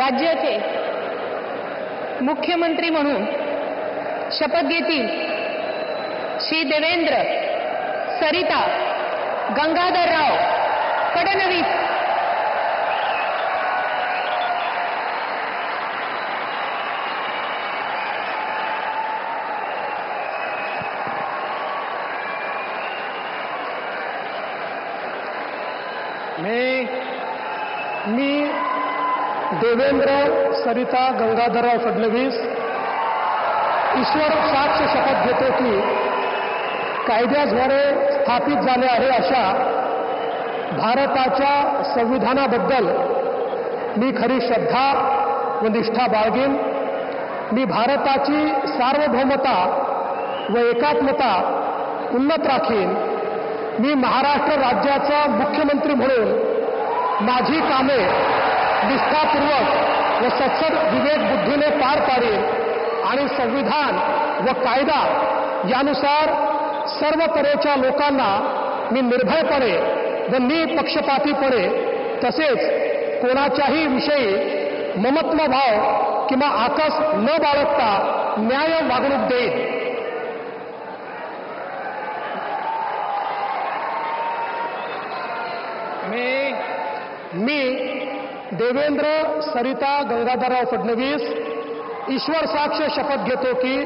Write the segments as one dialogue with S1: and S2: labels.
S1: राज्याचे मुख्यमंत्री म्हणून शपथ घेतील श्री देवेंद्र सरिता गंगाधरराव फडणवीस।
S2: मी देवेंद्र सरिता गंगाधरराव फडणवीस ईश्वर साक्ष शपथ घेतो की कायद्याद्वारे स्थापित झाले आहे अशा भारताच्या संविधानाबद्दल मी खरी श्रद्धा व निष्ठा बाळगेन। मी भारताची सार्वभौमता व एकात्मता उन्नत राखीन। मी महाराष्ट्र राज्याचा मुख्यमंत्री म्हणून माझी कामे निष्ठापूर्वक व सत्सद विवेक बुद्धीने पार पाडेन आणि संविधान व कायदा यानुसार सर्व तऱ्हेच्या लोकांना मी निर्भयपणे व निपक्षपातीपणे तसेच कोणाच्याही विषयी ममत्वभाव किंवा आकस न बाळगता न्याय वागणूक देईन। मी देवेंद्र सरिता गंगाधरराव फडणवीस ईश्वर साक्ष शपथ घेतो की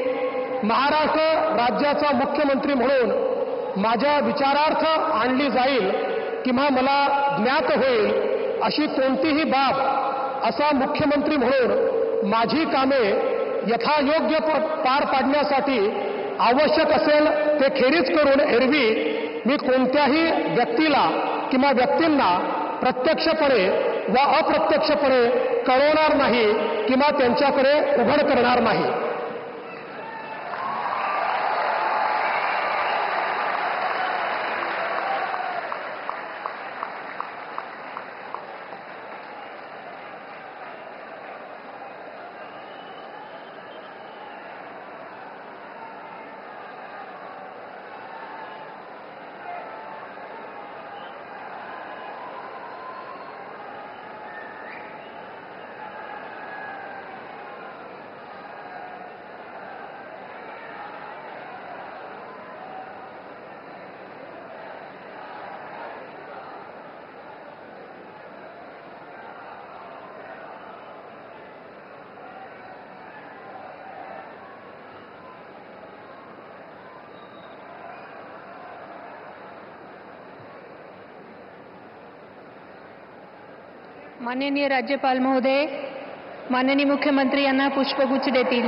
S2: महाराष्ट्र राज्याचा मुख्यमंत्री म्हणून माझ्या विचारार्थ आणली जाईल किंवा मला ज्ञात होईल अशी कोणतीही बाब असा मुख्यमंत्री म्हणून माझी कामे यथायोग्य पार पाडण्यासाठी आवश्यक असेल ते खेरीज करून एरवी मी कोणत्याही व्यक्तीला किंवा व्यक्तींना प्रत्यक्षपणे व अप्रत्यक्षपणे कळवणार नाही किंवा त्यांच्याकडे उघड करणार नाही।
S1: माननीय राज्यपाल महोदय, माननीय मुख्यमंत्री यांना पुष्पगुच्छ देतील।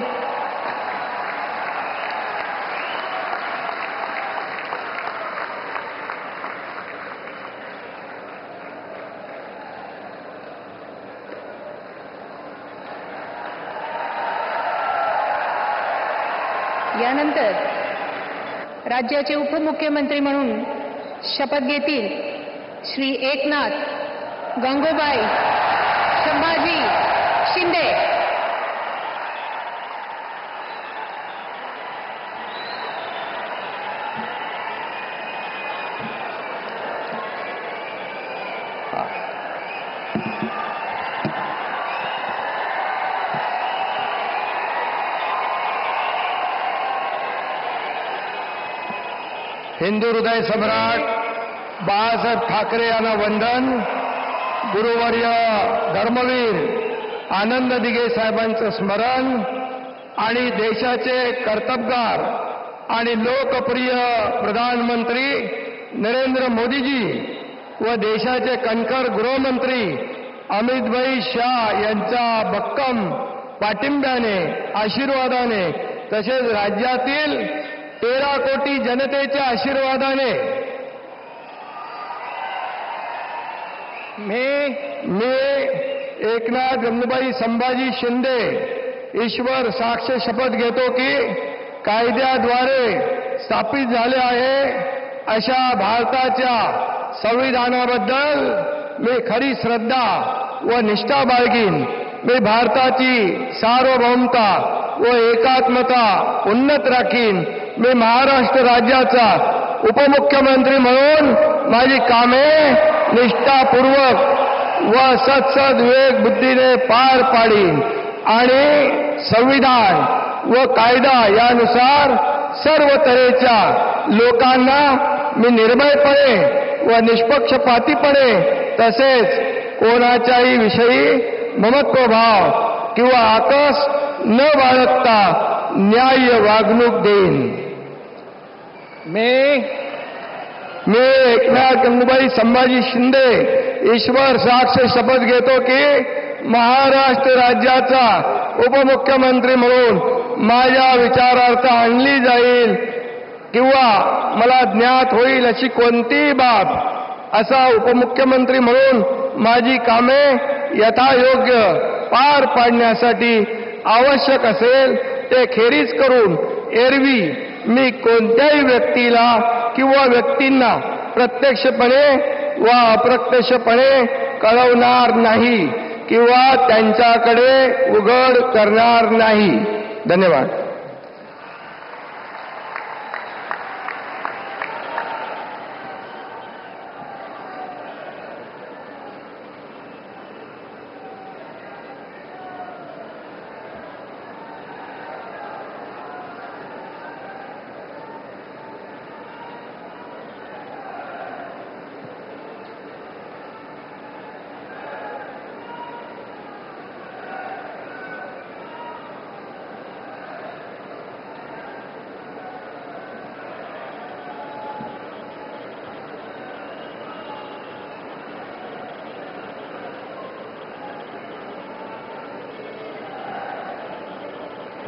S1: यानंतर राज्याचे उपमुख्यमंत्री म्हणून शपथ घेतील श्री एकनाथ गंगूबाई संभाजी शिंदे।
S3: हिंदू हृदय सम्राट बाळासाहेब ठाकरे यांना वंदन। गुरुवर्य धर्मवीर आनंद दिघे साहेबांचं स्मरण आणि देशाचे कर्तबगार आणि लोकप्रिय प्रधानमंत्री नरेंद्र मोदीजी व देशाचे कणखर गृहमंत्री अमितभाई शाह यांच्या भक्कम पाठिंब्याने आशीर्वादाने तसेच राज्यातील 13 कोटी जनतेच्या आशीर्वादाने मी एकनाथ गंगूबाई संभाजी शिंदे ईश्वर साक्ष शपथ घेतो की कायद्याद्वारे स्थापित झाले आहे अशा भारताच्या संविधानाबद्दल मी खरी श्रद्धा व निष्ठा बाळगीन। मी भारताची सार्वभौमता व एकात्मता उन्नत राखीन। मी महाराष्ट्र राज्याचा उपमुख्यमंत्री म्हणून माझी कामे निष्ठापूर्वक व सत्सद विवेक बुद्धीने पार पाडीन आणि संविधान व कायदा यानुसार सर्व तऱ्हेच्या लोकांना मी निर्भयपणे व निष्पक्षपातीपणे तसेच कोणाच्याही विषयी ममत्वभाव किंवा आकस न बाळगता न्याय्य वागणूक देईन. मी एकनाथ गंगूबाई संभाजी शिंदे ईश्वर साक्ष शपथ घेतो की महाराष्ट्र राज्याचा उपमुख्यमंत्री म्हणून माझ्या विचारार्थ आणली जाईल किंवा मला ज्ञात होईल अशी कोणतीही बाब असा उपमुख्यमंत्री म्हणून माझी कामे यथायोग्य पार पाडण्यासाठी आवश्यक असेल ते खेरीज करून एरवी मी कोणत्याही व्यक्तीला किंवा व्यक्तींना प्रत्यक्षपणे व अप्रत्यक्षपणे कळवणार नाही किंवा त्यांच्याकडे उघड करणार नाही. धन्यवाद.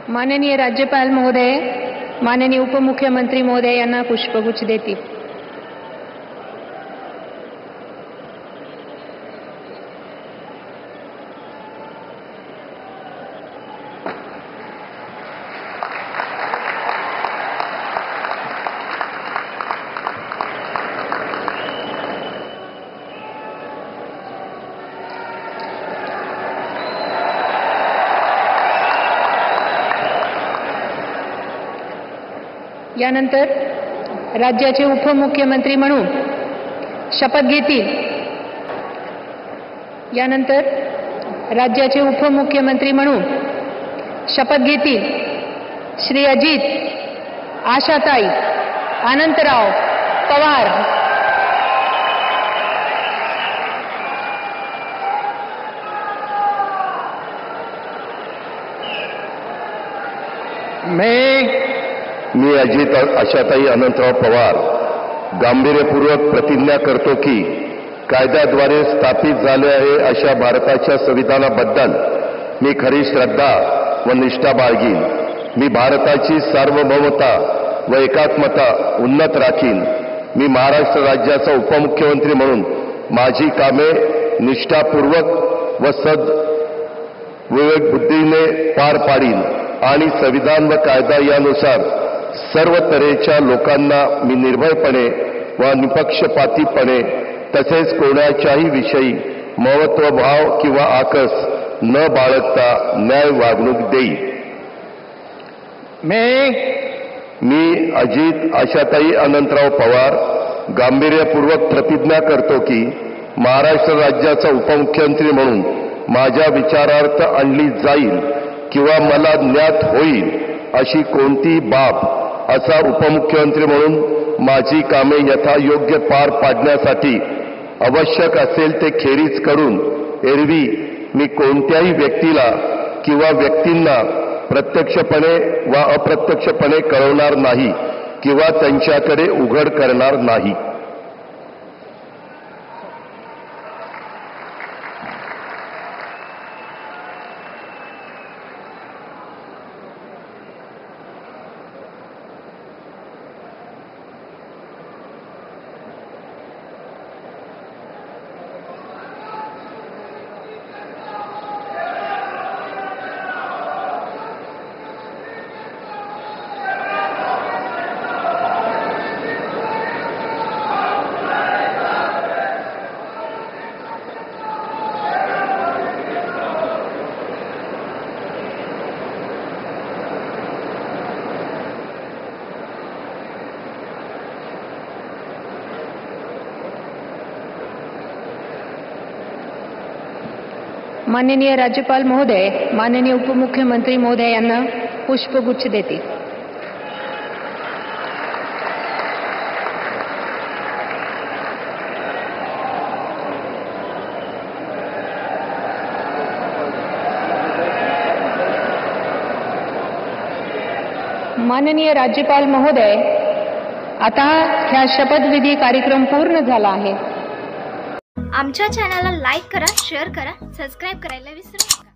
S1: माननीय राज्यपाल महोदय, माननीय उपमुख्यमंत्री महोदय यांना पुष्पगुच्छ देतील. यानंतर राज्याचे उपमुख्यमंत्री म्हणून शपथ घेतील. यानंतर राज्याचे उपमुख्यमंत्री म्हणून शपथ घेतील श्री अजित आशाताई अनंतराव पवार.
S4: मी अजित आशाताई अनंतराव पवार गांभीर्यपूर्वक प्रतिज्ञा करतो की कायद्याद्वारे स्थापित झाले आहे अशा भारताच्या संविधानाबद्दल मी खरी श्रद्धा व निष्ठा बाळगीन. मी भारताची सार्वभौमता व एकात्मता उन्नत राखीन. मी महाराष्ट्र राज्याचा उपमुख्यमंत्री म्हणून माझी कामे निष्ठापूर्वक व सद विवेक बुद्धीने पार पाडीन आणि संविधान व कायदा यानुसार सर्व तऱ्हेच्या लोकांना मी निर्भयपणे व निपक्षपातीपणे तसेच कोणाच्याही विषयी महत्वभाव किंवा आकस न बाळगता न्याय वागणूक देईन. मी अजित आशाताई अनंतराव पवार गांभीर्यपूर्वक प्रतिज्ञा करतो की महाराष्ट्र राज्याचा उपमुख्यमंत्री म्हणून माझ्या विचारार्थ आणली जाईल किंवा मला ज्ञात होईल अशी कोणतीही बाब असा उपमुख्यमंत्री म्हणून माझी कामे यथायोग्य पार पाडण्यासाठी आवश्यक असेल ते खेरीज करून एरवी मी कोणत्याही व्यक्तीला किंवा व्यक्तींना प्रत्यक्षपणे वा अप्रत्यक्षपणे कळवणार नाही किंवा त्यांच्याकडे उघड करणार नाही.
S1: माननीय राज्यपाल महोदय माननीय उपमुख्यमंत्री महोदय यांना पुष्पगुच्छ देतील. माननीय राज्यपाल महोदय, आता ह्या शपथविधी कार्यक्रम पूर्ण झाला आहे.
S5: आमच्या चॅनलला लाईक करा, शेअर करा, सबस्क्राईब करायला विसरू नका.